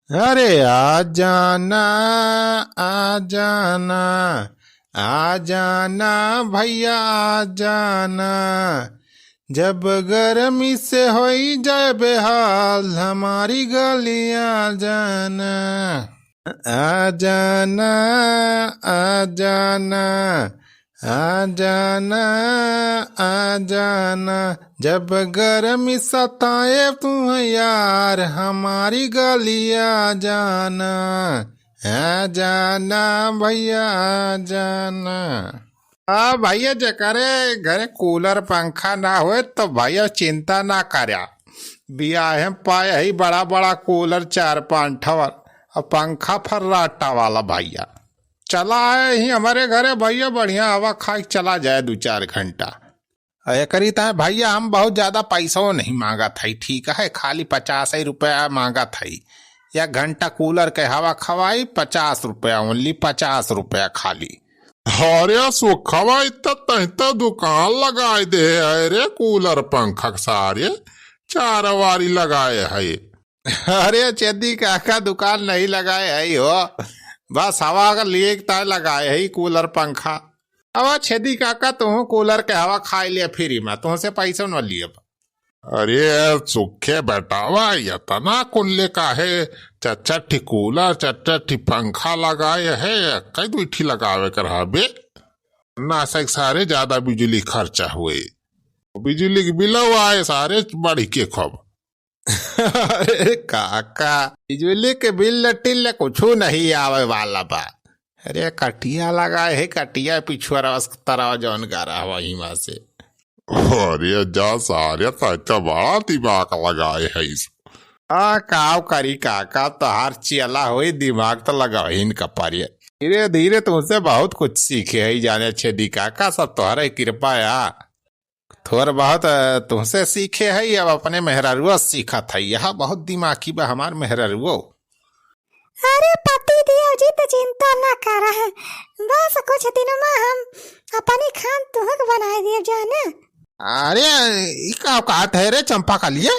अरे आ जाना, आ जाना, आ जाना भैया आ जाना। जब गर्मी से होई जाए बेहाल हमारी गलियां जाना। आ जाना, आ जाना, आ जाना, आ जाना। जब गर्मी सताए तू यार हमारी गलियां जाना। आ जाना भैया आ जाना। हाँ भैया जकरे घरे कूलर पंखा ना होए तो भैया चिंता ना करया। बियाहे पाए ही बड़ा बड़ा कूलर 4-5 ठवर और पंखा फर्राटा वाला भैया चला आए ही हमारे घरे भैया। बढ़िया हवा खा के चला जाए 2-4 घंटा। करी था भैया हम बहुत ज्यादा पैसा नहीं मांगा था, ठीक है, खाली 50 रुपया मांगा था। या घंटा कूलर के हवा खवाई 50 रुपया, ओनली 50 रुपया खाली। अरे सुखवा इतना तहता दुकान लगाए दे है रे, कूलर पंखा सारे 4 वारी लगाए है। अरे चेदी काका दुकान नहीं लगाए है हो, बस हवा का लिए लगाए है कूलर पंखा। अब छेदी काका तुम कूलर के हवा खाई लिया फ्री में, तुमसे पैसा न लिए। अरे सुखे बेटावा इतना कुल्ले का है, चच्चा ठी कूलर चच्चा ठी पंखा लगाए है, कई दुठी लगावे कर बे ना सक सारे ज्यादा बिजली खर्चा हुए, बिजली के बिल आए सारे बढ़ी के खब। अरे काका बिजली के बिल टिल कुछ नहीं आवे वाला बा। अरे कटिया लगाए है, कटिया पिछुआ तरह जौन गारा वही में से। अरे जा सारे तो बड़ा दिमाग लगाए है इस। काव करी काका तोहार चला हुई दिमाग तो लगा ही इनका पारिय। धीरे धीरे तुमसे बहुत कुछ सीखे है जाने छेदी काका, सब तुम्हारे कृपा या थोड़ा बहुत तुमसे सीखे है। अब अपने मेहरारुआ सीखा था, यह बहुत दिमागी बा हमार मेहरारुओ। अरे पति दिया जी तो चिंता ना कर, बस कुछ दिनों में हम अपनी खान तुहक बनाए दिए जाने। अरे का औकात है रे चंपा का लिया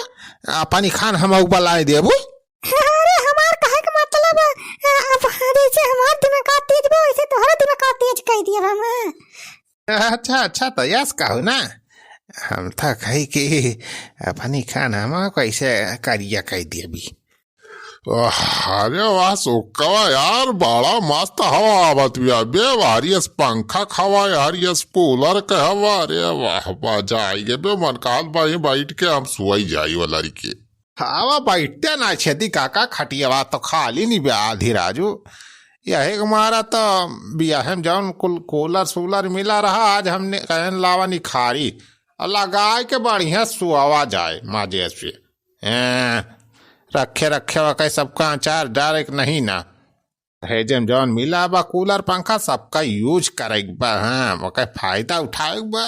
अपनी खान हम बनाए दिए वो। अरे हमार कहे का मतलब अब जैसे हमार दिमाग तेज बा वैसे तोहरा दिमाग तेज कह दिया हम। अच्छा अच्छा तो यस कहो ना, हम था कही कि अपनी खान हम कैसे करिया कह दिया भी। अरे वाह सुखवा यार बड़ा मस्त हवा आवत बिया बे, वारियस पंखा खवा यार, यस कूलर के हवा। अरे वाह मजा आई बे, मन काल भाई बैठ के हम सुई जाई वाला के। हवा बैठते ना छेदी काका, खटिया तो खाली नहीं बे आधी राजू। यही हमारा तो बियाह जौन कूलर सूलर मिला रहा, आज हमने कहन लावा निखारी लगाए के बढ़िया सुआवा जाए माजे से। रखे रखे वक़्त सबका अचार डायरेक्ट नहीं ना है, जम जौन मिला बा कूलर पंखा सबका यूज करेगा बा। हाँ वक़्त फायदा उठाएगा बा।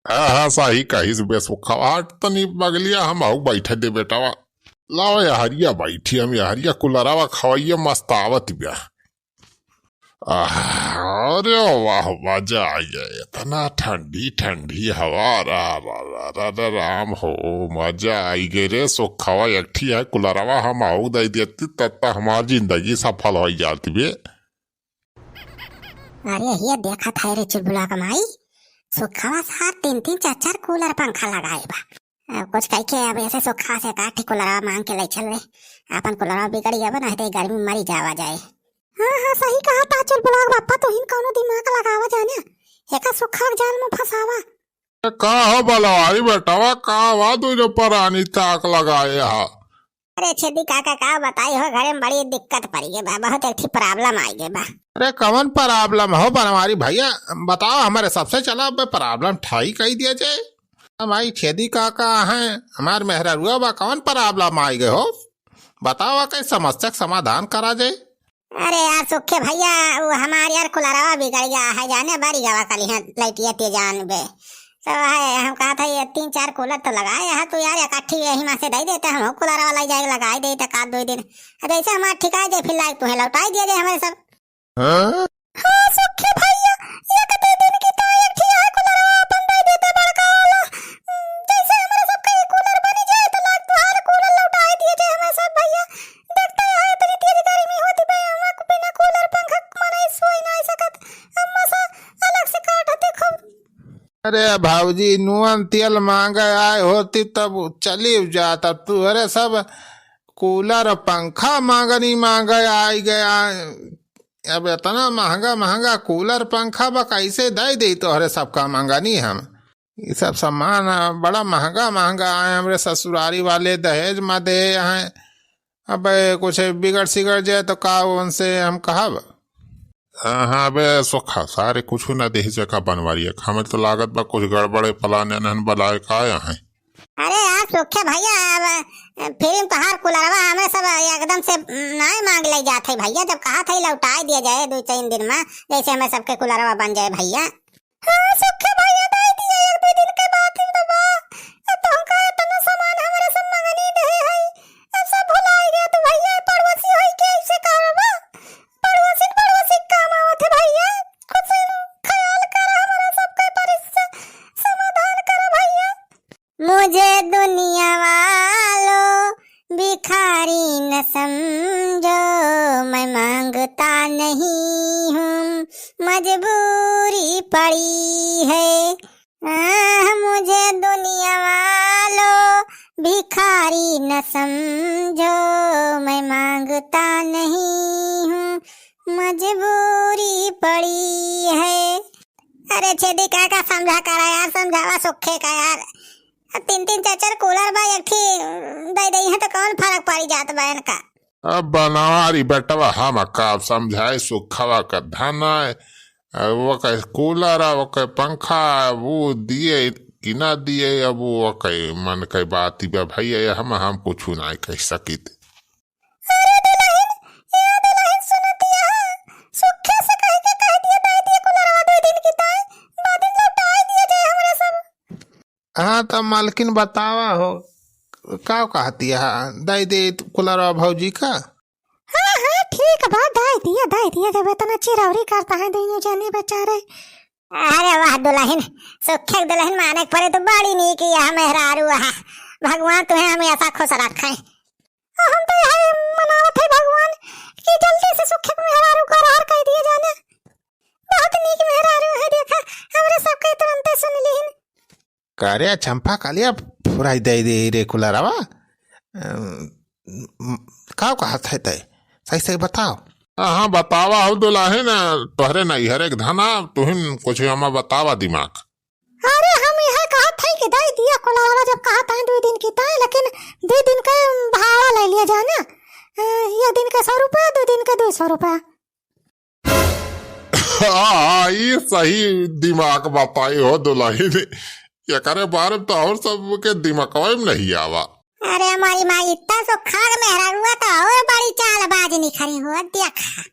हाँ सही कही बे सुखवा, हट तनी बगलिया हम आऊ बैठे दे बेटावा। लाओ हरिया बैठी हम हरिया कूलरावा खवाइया मस्त आवत बिया। अरे वाह मजा आ गया, इतना ठंडी ठंडी हवा राम हो, मजा आई गई रे सुखवा। एक ठी है कुलरवा हम आऊ दे देती तब तक हमारी जिंदगी सफल हो जाती बे। अरे ये देखा था रे चुलबुला कमाई, सुखवा साथ 3-3 4-4 कूलर पंखा लगाए बा। कुछ कह के अब ऐसे सुखा से काठी कूलरवा मांग के ले चल रे, अपन कूलरवा बिगड़ गया बा, नहीं तो गर्मी मरी जावा जाए। हाँ सही कहा था चुलबुला बापा, तो हिन कौनो दिमाग लगावा जाने, एका सुखा जाल में फसावा। का हो बलवाई बेटावा, का वा तुझे परानी ताक लगाए हा। अरे छेदी काका का बताई हो, घरे में बड़ी दिक्कत पड़ी गई बा, बहुत एक प्रॉब्लम आई गई बा। अरे कौन प्रॉब्लम हो बनवारी भैया, बताओ हमारे सबसे चला प्रॉब्लम ठाई कही दिया जाए। हमारी छेदी काका हैं हमारे मेहरारुआ बा, कौन प्रॉब्लम आई गए हो बताओ, कई समस्या समाधान करा जाए। अरे यार सुखे भैया वो हमारे यार कुलरवा बिगड़ गया है जाने, बारी गवा कली है लाइटिया ते जान बे तो है। हम कहा था ये 3-4 कूलर तो लगाए है तो यार इकट्ठी यही में से दे देते, हम कूलर वाला जाएगा लगाए दे तो 1-2 दिन जैसे हमारा ठिकाए दे, फिर लाइक तुम्हें लौटाई दिया जाए हमारे सब। हाँ सुखे भैया ये कते दिन की तो एक ठीक है कूलर अपन दे देते बड़का वाला, जैसे हमारे सब का कूलर बनी जाए तो लाइक तुम्हारे कूलर लौटाई दिए जाए हमें सब भैया। देखते हैं तो अरे भाऊजी नून तेल मांगे आए होती तब चली जाता तू। अरे सब कूलर पंखा मांगनी मांगे आई गया। अब इतना महंगा महंगा कूलर पंखा बा कैसे दे दी तो अरे सबका मांगनी हम। ये सब सामान बड़ा महंगा महंगा आए हमरे ससुरारी वाले दहेज में दे हैं। अब कुछ बिगड़ सिगड़ जाए तो का उनसे हम कहब। हाँ बे सुखा सारे कुछ न दे जगह बनवारी हमें तो लागत बा कुछ गड़बड़े पलाने नन बलाए का हैं। अरे यार सुखे भैया अब फिर तहार कुलरवा हमें सब एकदम से नहीं मांग ले जाते भैया। जब कहा था लौटा दिया जाए 2-3 दिन में जैसे हमें सबके कुलरवा बन जाए भैया। हाँ सुखे भैया दे दिया 1-2 दिन के बाद ही दबा। अब तो हमका इतना सामान हमारे सब मंगनी दे है। अब सब भुलाई गया तो भैया पड़ोसी होई के ऐसे करबा। पड़ोसी काम आवत है भैया। कुछ ख्याल कर हमारा सबके परिस्थिति समाधान कर भैया। मुझे दुनिया वालों भिखारी न समझो, मैं मांगता नहीं हूँ मजबूरी पड़ी है। मुझे दुनिया वालों भिखारी न समझो, मैं मांगता नहीं हूँ मजबूरी पड़ी है। अरे छेदी का समझा करा यार, समझावा सुखे का यार। 3-3 4-4 कूलर बा एक दे दई है तो कौन फर्क पड़ी जात बा इनका। अब बनवारी बेटवा हम का समझाए सुखवा का धना वो कहे कूलर वो कहे पंखा वो दिए कि ना दिए। अब वो कहे मन के बात ही भैया हम कुछ ना कह सकी। अरे दुल्हन सुनतिया सुखे से कह दिया दे दिया कूलरवा 2 दिन की ताई बाद दिन लौटा दिया जाए हमरे सब। हाँ तो मालकिन बतावा हो का कहती है दे दे कुलरवा भौजी का। हाँ ठीक बा दे दिया जब इतना चिरौरी करता है दोनों जाने बेचारे। अरे वाह दुल्हन सुखे दुल्हन माने पड़े तो बड़ी नहीं किया मेहरारू है। भगवान तुम्हें हमेशा खुश रखे। हम तो यही मनावत है भगवान कि जल्दी से सुखे मेहरारू का हार कह दिया जाने। बहुत नीक मेहरारू है देखा हमरे सबके तुरंत सुन लीन। करे चंपा कालिया फुराई दे दे रे कुलरवा का कहत है तय सही सही बताओ। हाँ बतावा हो दुल्हन तोहरे नहीं हर एक धना तुहिन कुछ हमें बतावा दिमाग। अरे हम यह कहा था कि दे दिया कुलरवा जब कहा था 2 दिन की था लेकिन 2 दिन का भाड़ा ले लिया जाना। 1 दिन का 100 रुपया 2 दिन का 200 रुपया। हाँ ये सही दिमाग बताई हो दुल्हन। ये करे बारे तो और सब के दिमाग में नहीं आवा। अरे हमारी माँ इतना सो खाग मेहरा हुआ तो और बड़ी चालबाज निखरी हुआ देखा।